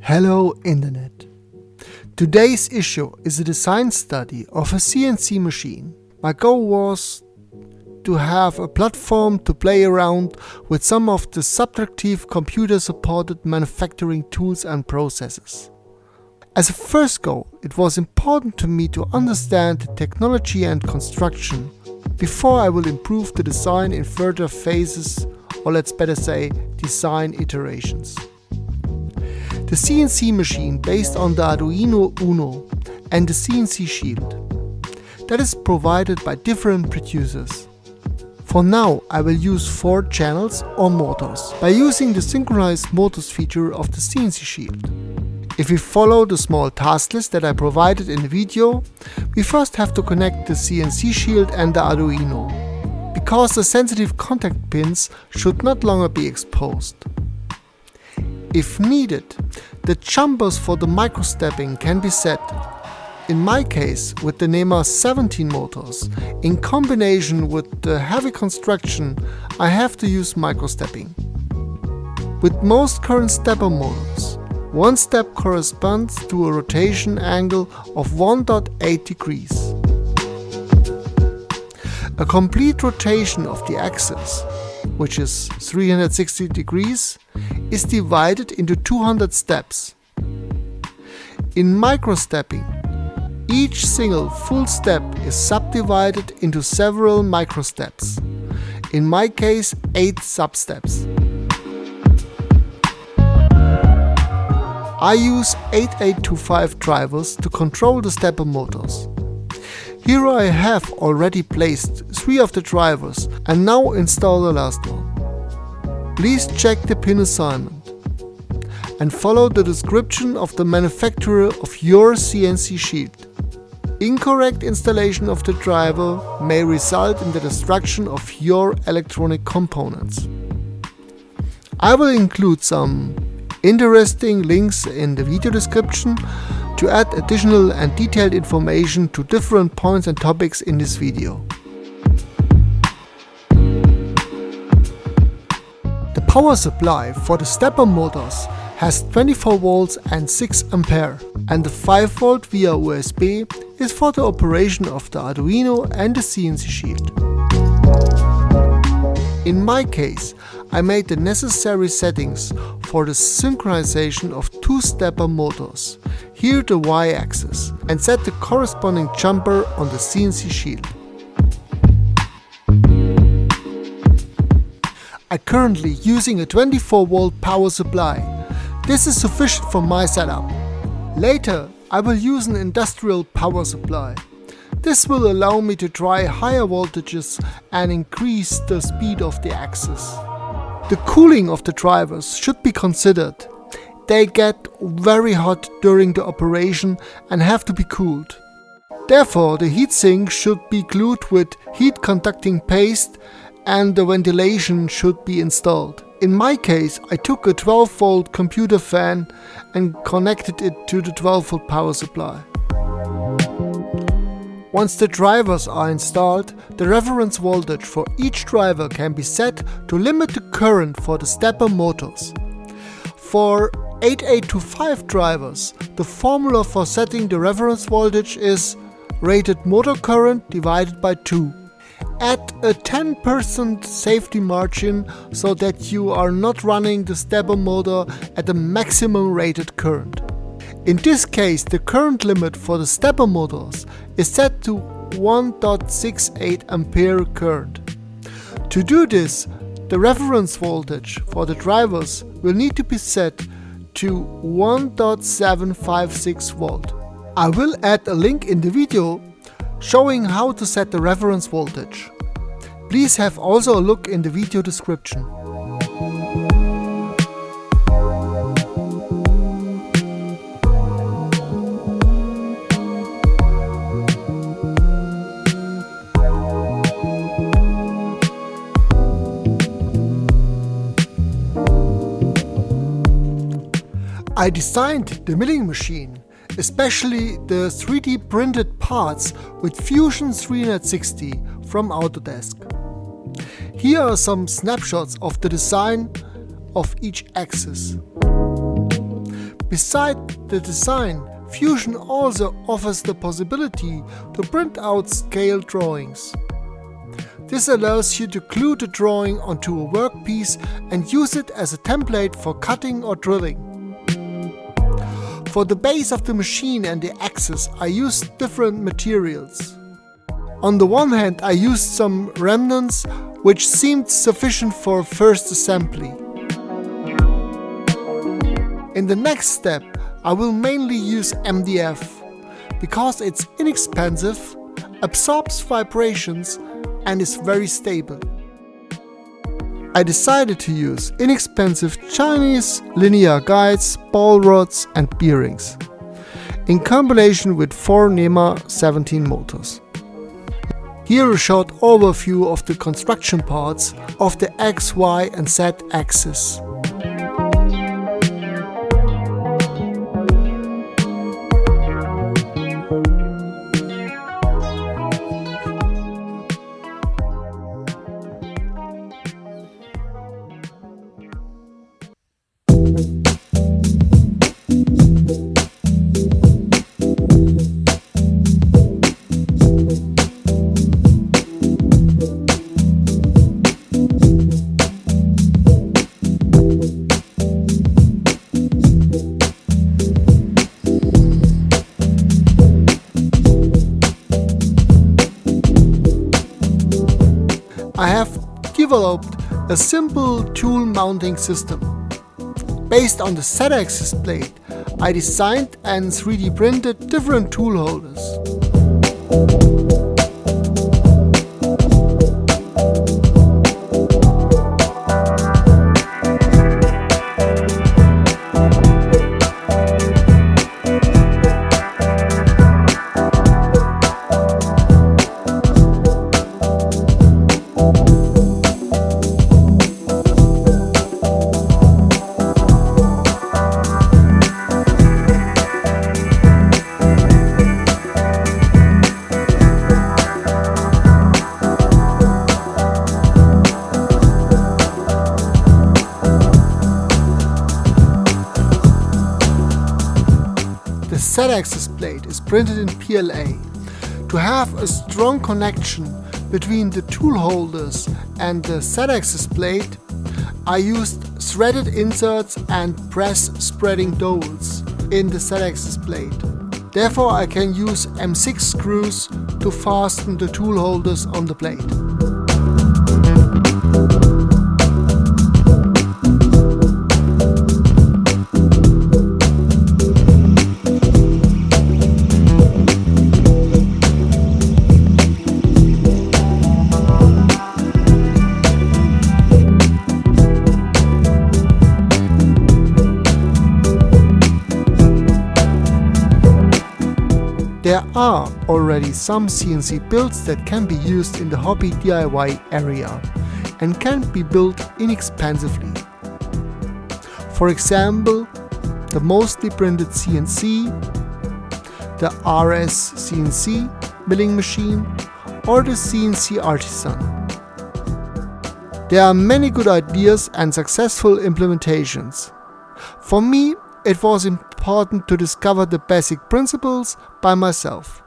Hello Internet. Today's issue is a design study of a CNC machine. My goal was to have a platform to play around with some of the subtractive computer-supported manufacturing tools and processes. As a first goal, it was important to me to understand the technology and construction before I will improve the design in further phases, or let's better say, design iterations. The CNC machine based on the Arduino UNO and the CNC Shield that is provided by different producers. For now, I will use 4 channels or motors by using the synchronized motors feature of the CNC Shield. If we follow the small task list that I provided in the video, we first have to connect the CNC Shield and the Arduino, because the sensitive contact pins should not longer be exposed. If needed, the jumpers for the microstepping can be set, in my case with the Nema 17 motors. In combination with the heavy construction, I have to use microstepping. With most current stepper motors, one step corresponds to a rotation angle of 1.8 degrees. A complete rotation of the axis, which is 360 degrees, is divided into 200 steps. In microstepping, each single full step is subdivided into several microsteps, in my case 8 substeps. I use 8825 drivers to control the stepper motors. Here I have already placed 3 of the drivers and now install the last one. Please check the pin assignment and follow the description of the manufacturer of your CNC Shield. Incorrect installation of the driver may result in the destruction of your electronic components. I will include some interesting links in the video description to add additional and detailed information to different points and topics in this video. The power supply for the stepper motors has 24 volts and 6 ampere, and the 5 volt via USB is for the operation of the Arduino and the CNC Shield. In my case, I made the necessary settings for the synchronization of 2 stepper motors, here the Y-axis, and set the corresponding jumper on the CNC Shield. I'm currently using a 24 volt power supply. This is sufficient for my setup. Later, I will use an industrial power supply. This will allow me to try higher voltages and increase the speed of the axis. The cooling of the drivers should be considered. They get very hot during the operation and have to be cooled. Therefore, the heatsink should be glued with heat conducting paste and the ventilation should be installed. In my case, I took a 12 volt computer fan and connected it to the 12 volt power supply. Once the drivers are installed, the reference voltage for each driver can be set to limit the current for the stepper motors. For 8825 drivers, the formula for setting the reference voltage is rated motor current divided by 2. Add a 10% safety margin so that you are not running the stepper motor at the maximum rated current. In this case, the current limit for the stepper motors is set to 1.68 ampere current. To do this, the reference voltage for the drivers will need to be set to 1.756 volt. I will add a link in the video showing how to set the reference voltage. Please have also a look in the video description. I designed the milling machine, especially the 3D printed parts with Fusion 360 from Autodesk. Here are some snapshots of the design of each axis. Besides the design, Fusion also offers the possibility to print out scale drawings. This allows you to glue the drawing onto a workpiece and use it as a template for cutting or drilling. For the base of the machine and the axis, I used different materials. On the one hand, I used some remnants which seemed sufficient for first assembly. In the next step, I will mainly use MDF because it's inexpensive, absorbs vibrations and is very stable. I decided to use inexpensive Chinese linear guides, ball rods and bearings, in combination with 4 Nema 17 motors. Here a short overview of the construction parts of the X, Y and Z axis. I have developed a simple tool mounting system. Based on the Z-axis plate, I designed and 3D printed different tool holders. The Z-axis plate is printed in PLA. To have a strong connection between the tool holders and the Z-axis plate, I used threaded inserts and press spreading dowels in the Z-axis plate. Therefore I can use M6 screws to fasten the tool holders on the plate. There are already some CNC builds that can be used in the hobby DIY area and can be built inexpensively. For example, the mostly printed CNC, the RS CNC milling machine or the CNC Artisan. There are many good ideas and successful implementations. For me, it was important to discover the basic principles by myself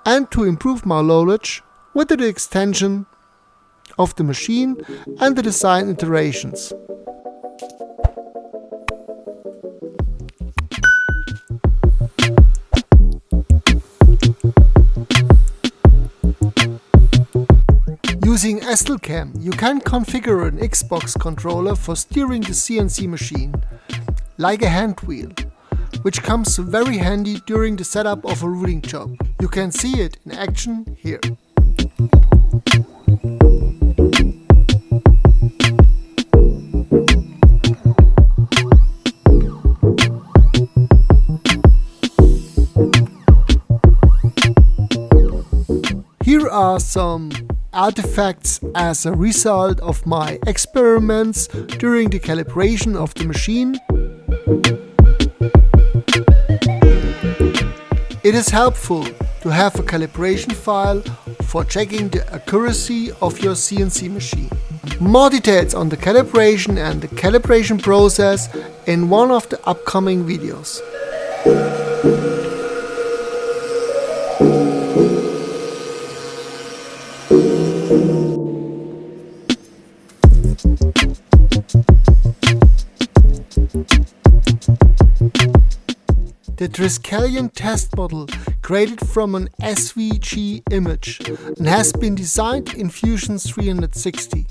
and to improve my knowledge with the extension of the machine and the design iterations. Using SLCAM, you can configure an Xbox controller for steering the CNC machine, like a hand wheel, which comes very handy during the setup of a routing job. You can see it in action here. Here are some artifacts as a result of my experiments during the calibration of the machine. It is helpful to have a calibration file for checking the accuracy of your CNC machine. More details on the calibration and the calibration process in one of the upcoming videos. The Triskelion test model created from an SVG image and has been designed in Fusion 360.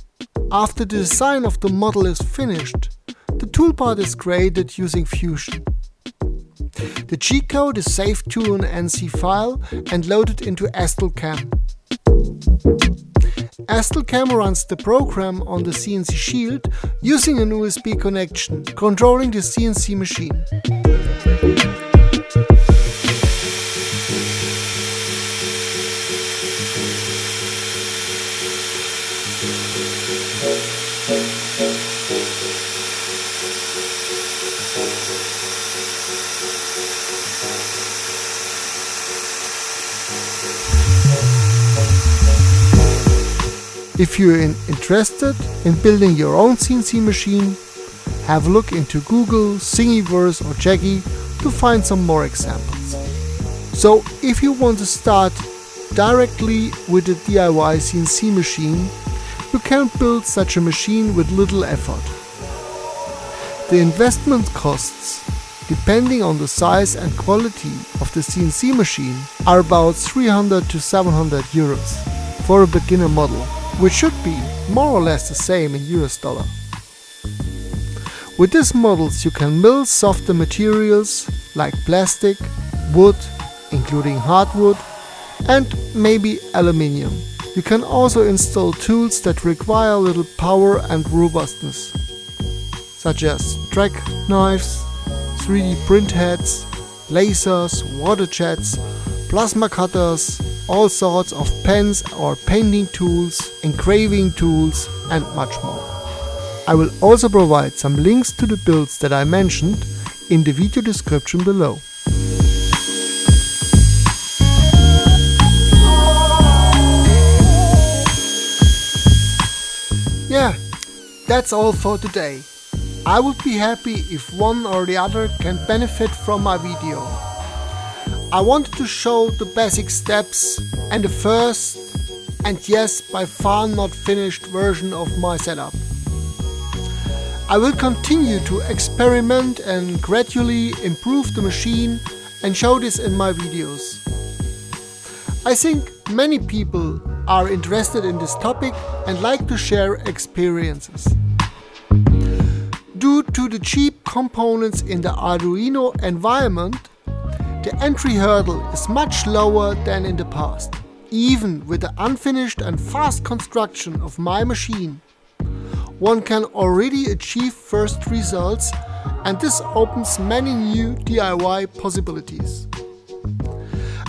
After the design of the model is finished, the toolpath is created using Fusion. The G-code is saved to an NC file and loaded into STLCam. STLCam runs the program on the CNC Shield using an USB connection, controlling the CNC machine. If you're interested in building your own CNC machine, have a look into Google, Thingiverse or Jaggy to find some more examples. So if you want to start directly with a DIY CNC machine, you can build such a machine with little effort. The investment costs, depending on the size and quality of the CNC machine, are about 300 to 700 euros for a beginner model, which should be more or less the same in US dollar. With these models you can mill softer materials like plastic, wood, including hardwood, and maybe aluminium. You can also install tools that require little power and robustness, such as track knives, 3D print heads, lasers, water jets, plasma cutters, all sorts of pens or painting tools, engraving tools and much more. I will also provide some links to the builds that I mentioned in the video description below. Yeah, that's all for today. I would be happy if one or the other can benefit from my video. I wanted to show the basic steps and the first, and yes, by far not finished version of my setup. I will continue to experiment and gradually improve the machine and show this in my videos. I think many people are interested in this topic and like to share experiences. Due to the cheap components in the Arduino environment, the entry hurdle is much lower than in the past. Even with the unfinished and fast construction of my machine, one can already achieve first results, and this opens many new DIY possibilities.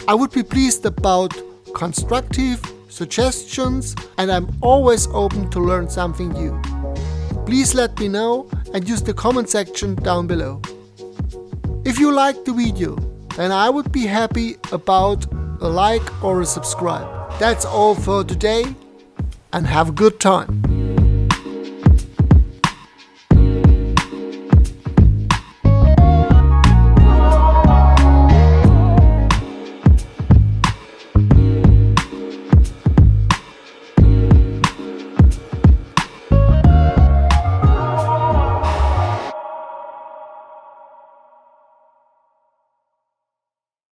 I would be pleased about constructive suggestions, and I'm always open to learn something new. Please let me know and use the comment section down below. If you liked the video, then I would be happy about a like or a subscribe. That's all for today, and have a good time.